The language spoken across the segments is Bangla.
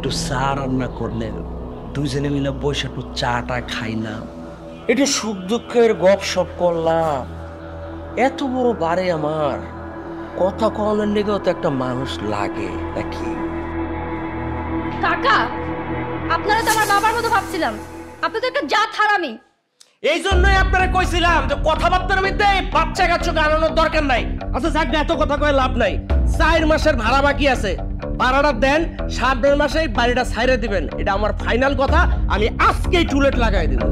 একটু চা রান্না করলেন, দুজনে মিলে বসে একটু চাটা খাইলাম, একটু সুখ দুঃখের গপ সপ করলাম। এত বড় বাড়ি আমার, কথা কনের লেগেও তো একটা মানুষ লাগে নাকি? কাকা, আপনারা তো আমার বাবার মতো ভাবছিলাম। আপনি তো একটা জাত হারামি। এই জন্যই আপনারা কইছিলাম যে কথাবার্তার মধ্যে বাচ্চা কাচ্চা আনানোর দরকার নাই। আচ্ছা যাক, এত কথা কয়ে লাভ নাই। 4 মাসের ভাড়া বাকি আছে, ভাড়াটা দেন, 7 মাসে বাড়িটা ছাইরে দিবেন। এটা আমার ফাইনাল কথা। আমি আজকেই টুলেট লাগাই দিব।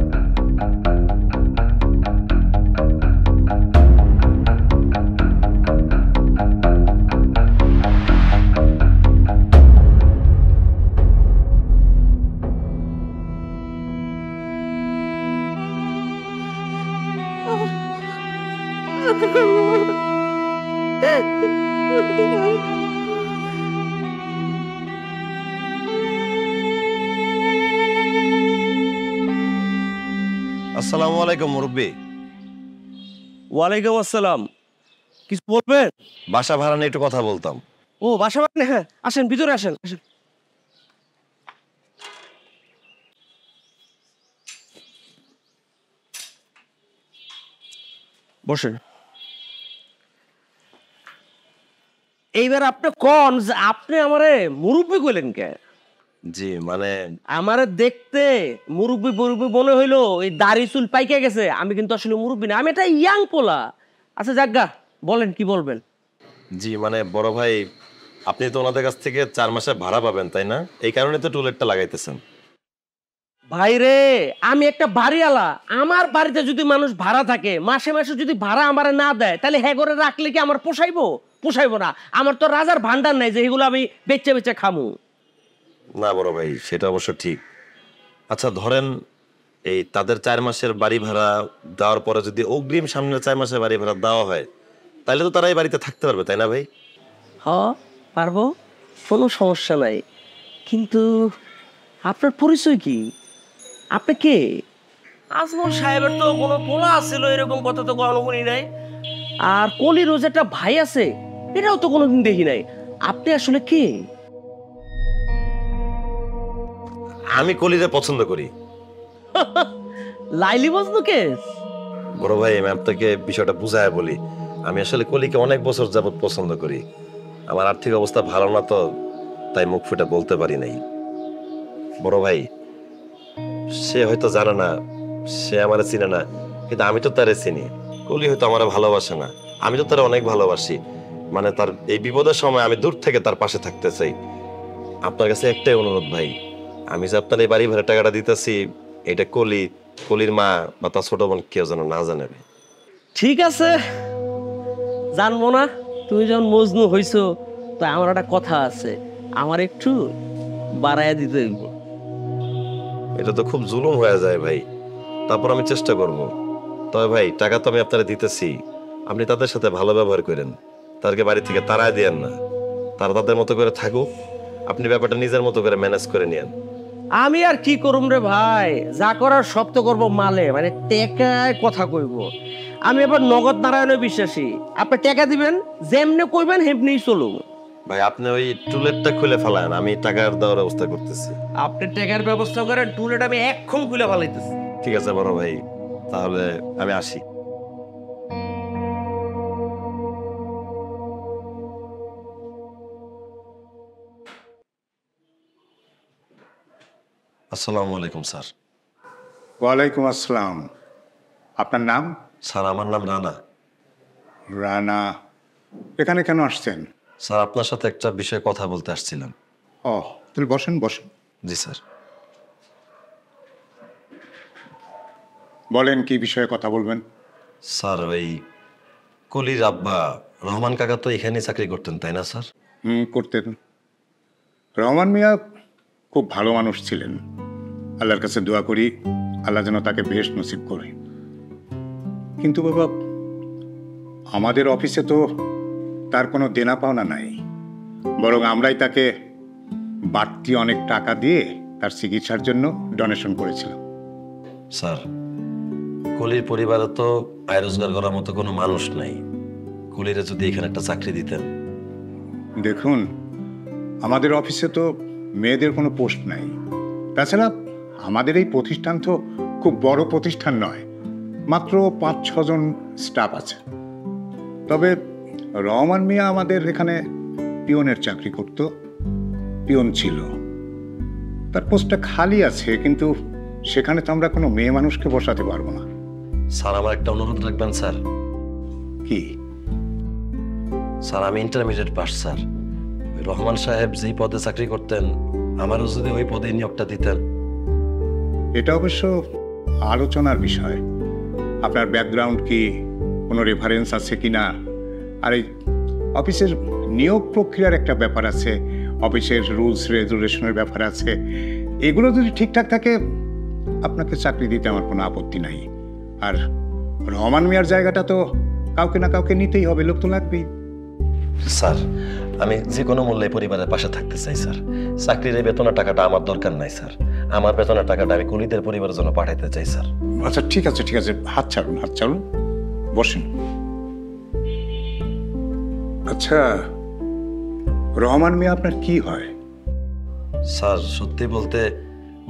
আসসালামু আলাইকুম মুরব্বী। ওয়ালাইকুম আসসালাম। কিছু বলবেন? বাসা ভাড়া নিয়ে একটু কথা বলতাম। ও বাসা বাড়ি? হ্যাঁ আসেন, ভিতরে আসেন, আসেন। বসেন। এইবার আপনি কোন যে আপনি আমারে মুরব্বী কইলেন কে? জি মানে আমারে দেখতে মুরব্বী মুরব্বী মনে হইলো, এই দাড়ি চুল পাইকে গেছে। আমি কিন্তু আসলে মুরব্বী না, আমি একটা ইয়াং পোলা। আচ্ছা যাজ্ঞা, বলেন কি বলবেন? জি মানে বড় ভাই, আপনি তো ওনাদের কাছ থেকে 4 মাসে ভাড়া পাবেন তাই না? এই কারণে তো টুলেটটা লাগাইতেছেন। ভাইরে, আমি একটা বাড়িওয়ালা। আমার বাড়িতে যদি মানুষ ভাড়া থাকে, মাসে মাসে যদি ভাড়া আমারে না দেয়, তাহলে হ্যাঁ করে রাখলে কি আমার পোষাইবো? পোষাইবো না। আমার তো রাজার ভান্ডার নাই যে এগুলো আমি বেচে বেচে খামু। না বড় ভাই, সেটা অবশ্য ঠিক। আচ্ছা ধরেন, এই তাদের 4 মাসের বাড়ি ভাড়া দেওয়ার পরে যদি অগ্রিম সামনে 4 মাসের বাড়ি ভাড়া দেওয়া হয়, তাহলে তো তারা এই বাড়িতে থাকতে পারবে তাই না ভাই? হ, পারবো, কোনো সমস্যা নাই। কিন্তু আপনার পরিচয় কি? আপনি কে? আজমল সাহেবের তো কোনো পোলা আছিল, এরকম কথা তো কখনো শুনি নাই। আর কলি রোজ একটা ভাই আছে, এটাও তো কোনোদিন দেখি নাই। আপনি আসলে কে? আমি কলিরে পছন্দ করি। লাইলি মজনু কেস? বড় ভাই, আমি আপনাকে বিষয়টা বুঝায় বলি। আমি আসলে কলিকে অনেক বছর যাবত পছন্দ করি। আমার আর্থিক অবস্থা ভালো না তো, তাই মুখ ফুটে বলতে পারি নাই। বড় ভাই, সে হয়তো জানে না, সে আমারে চিনে না, কিন্তু আমি তো তারে চিনি। কলি হয়তো আমারে ভালোবাসে না, আমি তো তারে অনেক ভালোবাসি। মানে তার এই বিপদের সময় আমি দূর থেকে তার পাশে থাকতে চাই। আপনার কাছে একটাই অনুরোধ ভাই, আমি যে আপনার এই বাড়ি ভাড়া টাকাটা দিতেছি, এটা কলির মা বা তার ছোট বোন কেউ যেন না জানে। ঠিক আছে, জানবো না। তুমি যখন মজনু হইছো, তো আমার একটা কথা আছে, আমার একটু বাড়াইয়া দিতে হইব। এটা তো খুব জুলুম হয়ে যায় ভাই। তারপর আমি চেষ্টা করব। তবে ভাই, টাকা তো আমি আপনারা দিতেছি, আপনি তাদের সাথে ভালো ব্যবহার করেন, তাদেরকে বাড়ি থেকে তাড়ায় দিয়েন না। তারা তাদের মতো করে থাকুক, আপনি ব্যাপারটা নিজের মতো করে ম্যানেজ করে নিয়েন। আমি আর কি করুম রে ভাই, যা করার সব তো করবো মালে, মানে টেকায় কথা কইব। আমি এবার নগদ নারায়ণে বিশ্বাসী। আপনি টাকা দিবেন, যেমনে কইবেন হেমনি চলুম। ভাই আপনি ওই টুলেটটা খুলে ফেলান, আমি টাকার দেওয়ার ব্যবস্থা করতেছি। আপনি টাকার ব্যবস্থা করেন, টুলেট আমি এক্ষণ খুলে ফেলাইতেছি। ঠিক আছে বড় ভাই, তাহলে আমি আসি। আসসালামু আলাইকুম স্যার। ওয়ালাইকুম আসসালাম। আপনার নাম? স্যার আমার নাম রানা। রানা। এখানে কেন আসছেন? স্যার আপনার সাথে একটা বিষয়ে কথা বলতে আসছিলাম। ও, তাহলে বসেন বসেন। জি স্যার। বলেন কি বিষয়ে কথা বলবেন? স্যার ওই কলির আব্বা রহমান কাকা তো এখানেই চাকরি করতেন তাই না স্যার? করতেন। রহমান মিয়া খুব ভালো মানুষ ছিলেন। আল্লাহর কাছে দোয়া করি আল্লাহ যেন তাকে বেশ নসিব করে। কিন্তু বাবা, আমাদের অফিসে তো তার কোনো দেনা পাওনা নাই, বরং আমরাই তাকে বাড়তি অনেক টাকা দিয়ে তার চিকিৎসার জন্য ডোনেশন করেছিলাম। স্যার কলির পরিবারে তো আয় রোজগার করার মতো কোনো মানুষ নাই, কলিরে যদি এখানে একটা চাকরি দিতেন। দেখুন, আমাদের অফিসে তো মেয়েদের কোনো পোস্ট নাই। তাছাড়া আমাদের এই প্রতিষ্ঠান তো খুব বড় প্রতিষ্ঠান নয়, মাত্র 5-6 জন স্টাফ আছে। তবে রহমান মিয়া আমাদের এখানে পিয়নের চাকরি করত, পিয়ন ছিল। তার পোস্টটা খালি আছে, কিন্তু সেখানে তো আমরা কোনো মেয়ে মানুষকে বসাতে পারবো না। স্যার আমার একটা অনুরোধ রাখবেন স্যার। কি? স্যার আমি ইন্টারমিডিয়েট পাস স্যার। ওই রহমান সাহেব যেই পদে চাকরি করতেন আমারও যদি ওই পদে নিয়োগটা দিতেন। এটা অবশ্য আলোচনার বিষয়। আপনার ব্যাকগ্রাউন্ড কি, কোনো রেফারেন্স আছে কি না, আর এই অফিসের নিয়োগ প্রক্রিয়ার একটা ব্যাপার আছে, অফিসের রুলস রেগুলেশনের ব্যাপার আছে। এগুলো যদি ঠিকঠাক থাকে আপনাকে চাকরি দিতে আমার কোনো আপত্তি নাই। আর রহমান মিয়ার জায়গাটা তো কাউকে না কাউকে নিতেই হবে, লোক তো লাগবেই। স্যার আমি যে কোনো মূল্যে পরিবারের পাশে থাকতে চাই স্যার। চাকরির এই বেতনের টাকাটা আমার দরকার নাই স্যার। আমার বেতনের টাকাটা আমি কুলিদের পরিবারের জন্য পাঠাইতে চাই স্যার। আচ্ছা ঠিক আছে, ঠিক আছে, হাত ছাড়ুন, হাত ছাড়ুন, বসেন। আচ্ছা, রহমান মিয়া আপনার কি হয়? স্যার সত্যি বলতে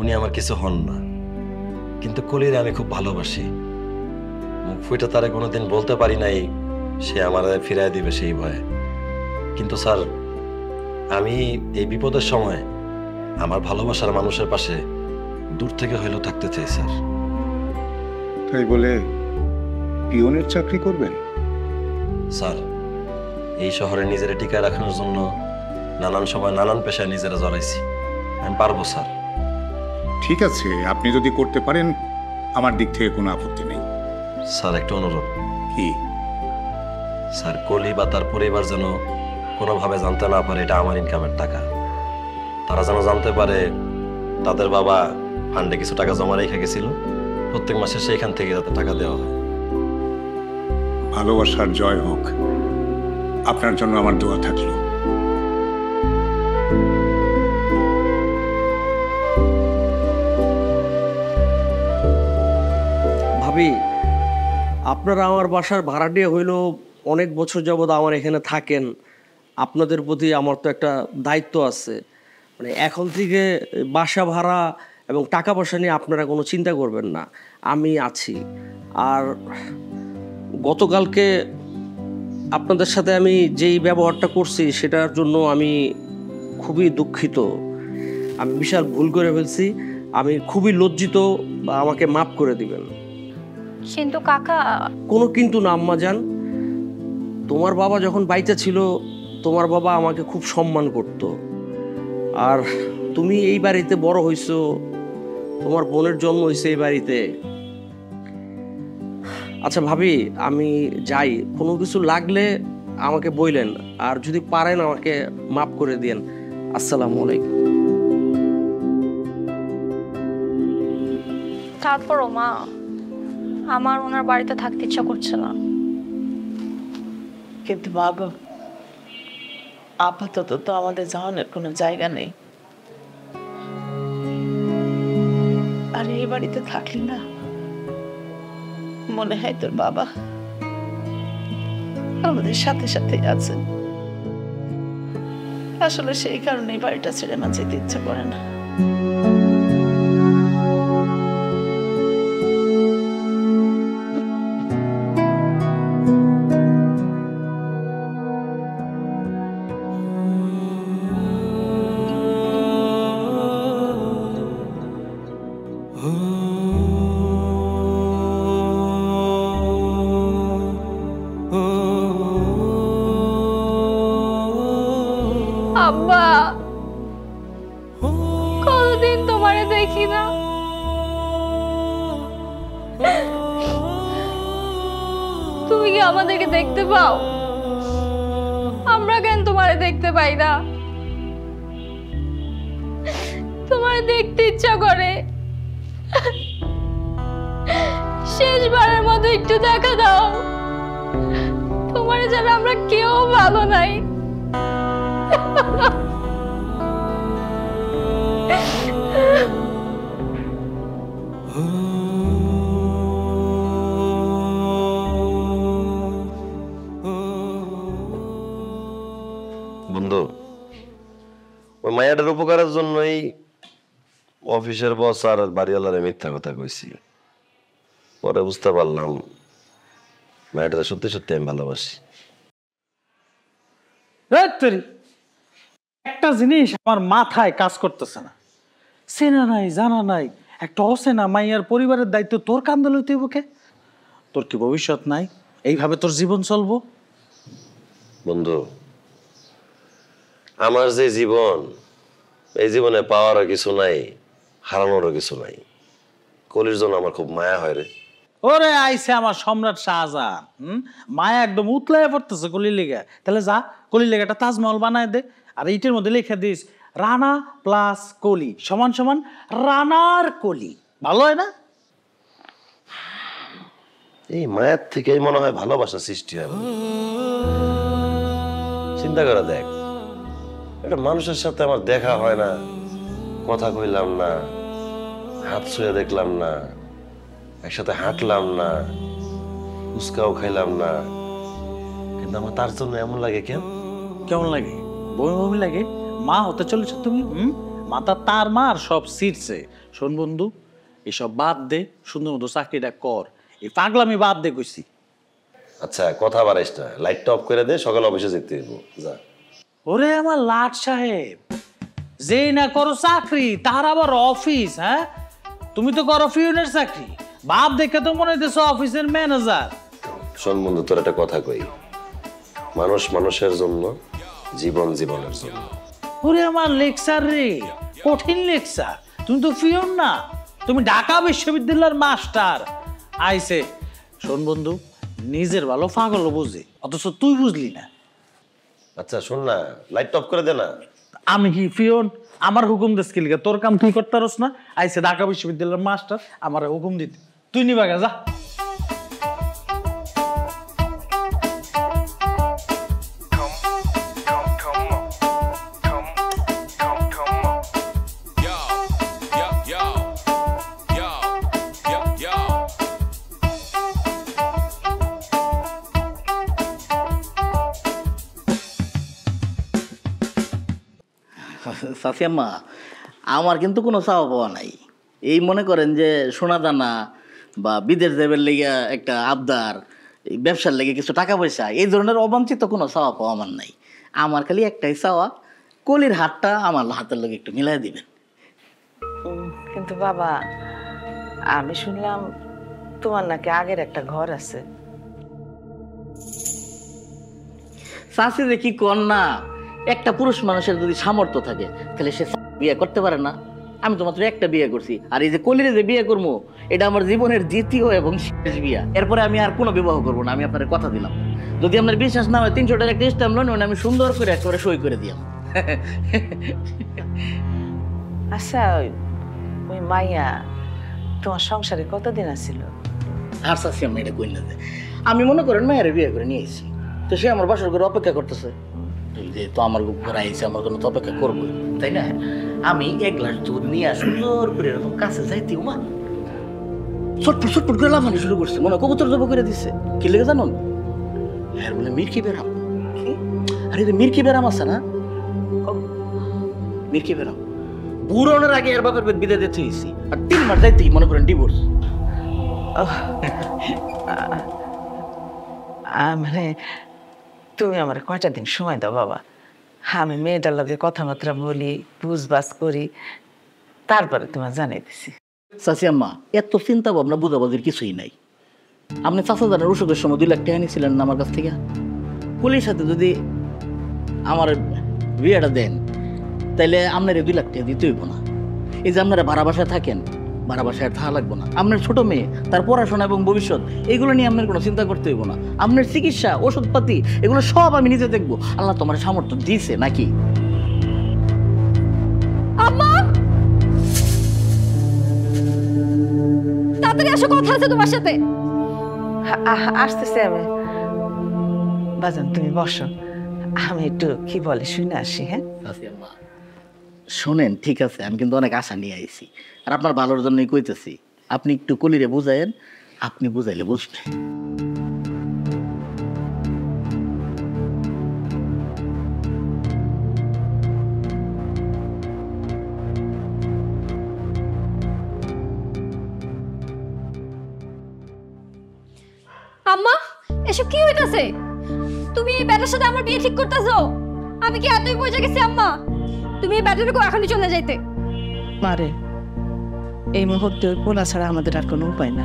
উনি আমার কিছু হন না, কিন্তু কলিরে আমি খুব ভালোবাসি। মুখ ফুটে তারে কোনোদিন বলতে পারি নাই সে আমার ফিরাই দিবে সেই ভয়ে। কিন্তু স্যার আমি এই বিপদের সময় আমার ভালোবাসার মানুষের পাশে দূর থেকে হইলেও থাকতে চাই স্যার। তাই বলে পিয়নের চাকরি করবেন? স্যার এই শহরে নিজেরা টিকায় রাখানোর জন্য নানান সময় নানান পেশায় নিজেরা জড়াইছি, আমি পারবো স্যার। ঠিক আছে, আপনি যদি করতে পারেন আমার দিক থেকে কোনো আপত্তি নেই। স্যার একটা অনুরোধ। কি? স্যার কলি বা তার পরিবার যেন কোনোভাবে জানতে না পারে এটা আমার ইনকামের টাকা। তারা যেন জানতে পারে তাদের বাবা ফান্ডে কিছু টাকা জমা রেখে গেছিল, প্রত্যেক মাসে সেইখান থেকে যাতে টাকা দেওয়া হয়। ভালোবাসার জয় হোক, আপনার জন্য আমার দোয়া থাকলো। ভাবি, আপনারা আমার বাসার ভাড়াটিয়া হইলো অনেক বছর যাবৎ আমার এখানে থাকেন। আপনাদের প্রতি আমার তো একটা দায়িত্ব আছে। মানে এখন থেকে বাসা ভাড়া এবং টাকা পয়সা নিয়ে আপনারা কোনো চিন্তা করবেন না, আমি আছি। আর গতকালকে আপনাদের সাথে আমি যেই ব্যবহারটা করছি সেটার জন্য আমি খুবই দুঃখিত। আমি বিশাল ভুল করে ফেলছি, আমি খুবই লজ্জিত, বা আমাকে মাফ করে দিবেন। কিন্তু কাকা, কোনো কিন্তু না আম্মা জান। তোমার বাবা যখন বাইচা ছিল তোমার বাবা আমাকে খুব সম্মান করত। আর তুমি এই বাড়িতে বড় হইছো, তোমার বোনের জন্ম হয়েছে এই বাড়িতে। আচ্ছা ভাবি, আমি যাই, কোনো কিছু লাগলে আমাকে বললেন, আর যদি পারেন আমাকে মাফ করে দিয়েন। আসসালামু আলাইকুম। তারপরও মা, আমার ওনার বাড়িতে থাকতে ইচ্ছা করছে না। কিন্তু মা গো, আপাতত তো আমাদের যাওয়ানোর কোনো জায়গা নেই। আর এই বাড়িতে থাকলি না মনে হয় তোর বাবা আমাদের সাথে সাথে আছে। আসলে সেই কারণে এই বাড়িটা ছেড়ে মা যেতে ইচ্ছে করে না। আব্বা, কতদিন তোমারে দেখি না। তুমি কি আমাদেরকে দেখতে পাও? আমরা কেন তোমারে দেখতে পাই না? তোমারে দেখতে ইচ্ছা করে। শেষবারের মতো একটু দেখা দাও। তোমারে যেন আমরা কেউ ভালো নাই। বন্ধু, ওই মায়াটার উপকারের জন্য অফিসের বস আর বাড়িওয়ালারে মিথ্যা কথা কইছি, পরে বুঝতে পারলাম মেয়েটা সত্যি সত্যি আমি ভালোবাসি। তোর একটা জিনিস আমার মাথায় কাজ করতেছে না, চেনা নাই জানা নাই একটা অচেনা মাইয়ার পরিবারের দায়িত্ব তোর কান্দে লইতে বুকে। তোর কি ভবিষ্যৎ নাই? এইভাবে তোর জীবন চলবো? বন্ধু, আমার যে জীবন, এই জীবনে পাওয়ারও কিছু নাই, হারানোরও কিছু নাই। কলির জন্য আমার খুব মায়া হয় রে। ওরে আইছে আমার সম্রাট শাহজাহান, মায়া একদম উতলায় পড়তেছে কলির লেগে। তাহলে যা কলির লেগে একটা তাজমহল বানায় দে, আর এইটার মধ্যে লিখে দিস রানা প্লাস কলি সমান সমান রানার কলি। ভালো হয় না? এই মায়ের থেকেই মনে হয় ভালোবাসা সৃষ্টি হয়। চিন্তা করে দেখ, একটা মানুষের সাথে আমার দেখা হয় না, কথা কইলাম না, হাত ছুঁয়ে দেখলাম না, একসাথে হাঁটলাম না, উস্কাও খাইলাম না, কিন্তু আমার তার জন্য এমন লাগে কেন? কেমন লাগে? বমি বমি লাগে? মা হতে চলেছ তুমি? মাথা তার মার সব সিটছে। শোন বন্ধু, এসব বাদ দে, সুন্দর মতো চাকরিটা কর, এই পাগলামি বাদ দে কইছি। আচ্ছা কথা বাড়াইস না, লাইটটা অফ করে দে, সকালে অফিসে যেতে হইব। যা। ওরে আমার লাট সাহেব, যেই না করো চাকরি তার আবার অফিস। হ্যাঁ, তুমি তো করো পিয়নের চাকরি, বাপ দেখে তো মনে হইতেছ অফিসের ম্যানেজার। শোন বন্ধু, তোর একটা কথা কই, মানুষ মানুষের জন্য, জীবন জীবনের জন্য। ওরে আমার লেকচার রে, কঠিন লেকচার। তুমি তো পিয়ন না, তুমি ঢাকা বিশ্ববিদ্যালয়ের মাস্টার। আইছে, শোন বন্ধু, নিজের ভালো পাগল বুঝে, অথচ তুই বুঝলি না। আচ্ছা শোন না, লাইটটা অফ করে দে না। আমি কি পিয়ন? আমার হুকুম দিস কি লিগা? তোর কাম তুই করতে পারস না? আইছে ঢাকা বিশ্ববিদ্যালয়ের মাস্টার, আমার হুকুম দিতে, তুই নিবা যা। সাসিয়াম্মা, আমার কিন্তু কোনো চাওয়া পাওয়া নাই। এই মনে করেন যে সোনা দানা বা বিদেশ যাবের লেগে একটা আবদার, এই ব্যবসার লেগে কিছু টাকা পয়সা, এই ধরনের অবাঞ্ছিত কোনো চাওয়া পাওয়া আমার নাই। আমার খালি একটাই চাওয়া, কলির হাতটা আমার হাতের লগে একটু মিলাই দিবেন। কিন্তু বাবা, আমি শুনলাম তোমার নাকি আগের একটা ঘর আছে। চাষি যে কি কর না, একটা পুরুষ মানুষের যদি সামর্থ্য থাকে তাহলে সে বিয়ে করতে পারে না? আমি তো মাত্র একটা বিয়ে করছি, আর এই যে কলিরে যে বিয়ে করবো, এটা আমার জীবনের দ্বিতীয় এবং শেষ বিয়া। এরপরে আমি আর কোনো বিবাহ করবো না, আমি আপনার কথা দিলাম। যদি আপনার বিশ্বাস না হয় 300 টাকা একটা স্ট্যাম্প লোন আমি সুন্দর করে একেবারে সই করে দিলাম। আচ্ছা, ওই মাইয়া তোমার সংসারে কতদিন আছিল? আর চাষি আমি এটা কই না যে আমি মনে করেন মায়ের বিয়ে করে নিয়ে এসেছি, তো সে আমার বাসর করে অপেক্ষা করতেছে। তো আমার ঘরে আইসে, আমার জন্য তো অপেক্ষা করবো, তাই না? আমি 1 গ্লাস দুধ নিয়ে সুন্দর করে এরকম কাছে যাইতে মা ছটফট ছটফট করে লাফানি শুরু করছে, মনে কবুতর জব করে দিচ্ছে। কি লেগে জানুন? হ্যাঁ বলে মির্কি বেরাম। আরে মির্কি বেরাম আছে না, মির্কি বেরাম বুড়োনের আগে এর বাপের বিদায় দিতে হয়েছি, আর 3 মাস যাইতেই মনে করেন ডিভোর্স। মানে তুমি আমার কয়টা দিন সময় দাও বাবা, আমি মেয়েটার লগে কথাবার্তা বলি, বুঝবাস করি, তারপরে তোমার জানাই দিছি। চাচি আম্মা, এত চিন্তা ভাবনা বুঝাবুঝির কিছুই নাই। আপনি 5,000 ওষুধের সময় 2 লাখ টাকা নিয়েছিলেন না আমার কাছ থেকে? কলির সাথে যদি আমার বিয়েটা দেন, তাইলে আপনার 2 লাখ টাকা দিতে হইব না। এই যে আপনারা ভাড়া বাসায় থাকেন, ভাড়া বাসায় আর থাকা লাগবো না। আপনার ছোট মেয়ে, তার পড়াশোনা এবং ভবিষ্যৎ, এগুলো নিয়ে আপনার কোনো চিন্তা করতে হইব না। আপনার চিকিৎসা, ওষুধপাতি, এগুলো সব আমি নিজে দেখবো। আল্লাহ তোমার সামর্থ্য দিয়েছে নাকি? আম্মা, তাড়াতাড়ি আসো, কথা আছে তোমার সাথে। আসতেছে আমি। বাজান তুমি বসো, আমি একটু কি বলে শুনে আসি। হ্যাঁ চাচি আম্মা, শোনেন, ঠিক আছে, আমি কিন্তু অনেক আশা নিয়ে আইছি, আর আপনার ভালোর জন্যই কইতেছি। আপনি একটু কলিরে বুঝায়েন, আপনি বুঝাইলে বুঝবে। এসব কি হইতাছে? তুমি এই ব্যাটার সাথে আমার বিয়ে ঠিক করতেছো? আমি কি এতই বোঝা গেছি আম্মা? তুমি এই ব্যাটারকে এখনই চলে যাইতে। মারে, এই মুহূর্তে ওই পোলা ছাড়া আমাদের আর কোনো উপায় না।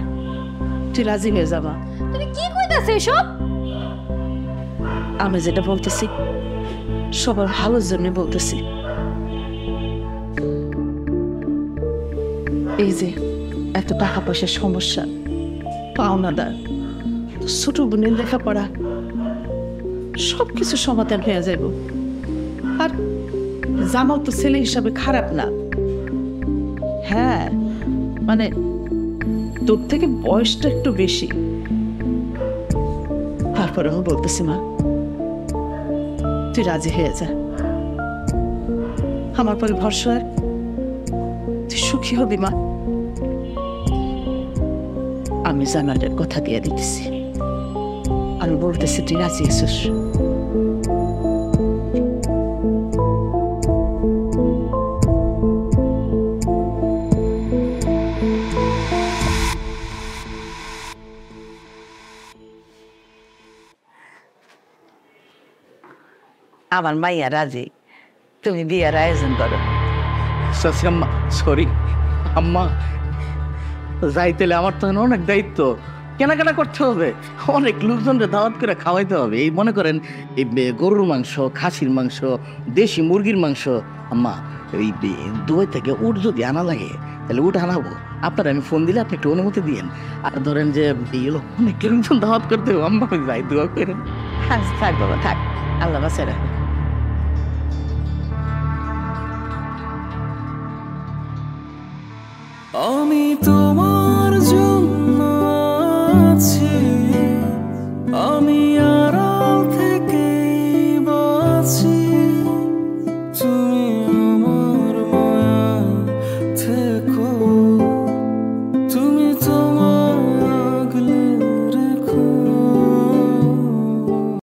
তুই রাজি হয়ে যাবা। তুমি কি কইতাছো এসব? আমি যেটা বলতেছি সবার ভালোর জন্য বলতেছি। এই যে এত টাকা পয়সার সমস্যা, পাওনাদার, ছোট বোনের লেখাপড়া, সবকিছু সমাধান হয়ে যাইব। আর জামাল তো ছেলে হিসাবে খারাপ না। হ্যাঁ, মানে তোর থেকে বয়সটা একটু বেশি, তারপরে আমি বলতেছি মা, তুই রাজি হয়ে যা। আমার পরে ভরসা, তুই সুখী হবি মা। আমি জানালের কথা দিয়ে দিতেছি, আমি বলতেছি তুই রাজি আছিস। আমার মাইয়া রাজি, তুমি বিয়ের আয়োজন করো। চাচি আম্মা, সরি আম্মা, যাইতেলে আমার তো অনেক দায়িত্ব, কেনাকাটা করতে হবে, অনেক লোকজনকে দাওয়াত করে খাওয়াইতে হবে। এই মনে করেন এই গরুর মাংস, খাসির মাংস, দেশি মুরগির মাংস। আম্মা, এই দুবাই থেকে উট যদি আনা লাগে তাহলে উট আনাবো। আপনার আমি ফোন দিলে আপনি একটু অনুমতি দিয়েন। আর ধরেন যে অনেক লোকজন দাওয়াত করতে হবে। আম্মা যাই, দোয়া করেন। হ্যাঁ থাক বাবা থাক, আল্লাহ বাঁচায় রাখবে। আমি তোমার জন্য আছি।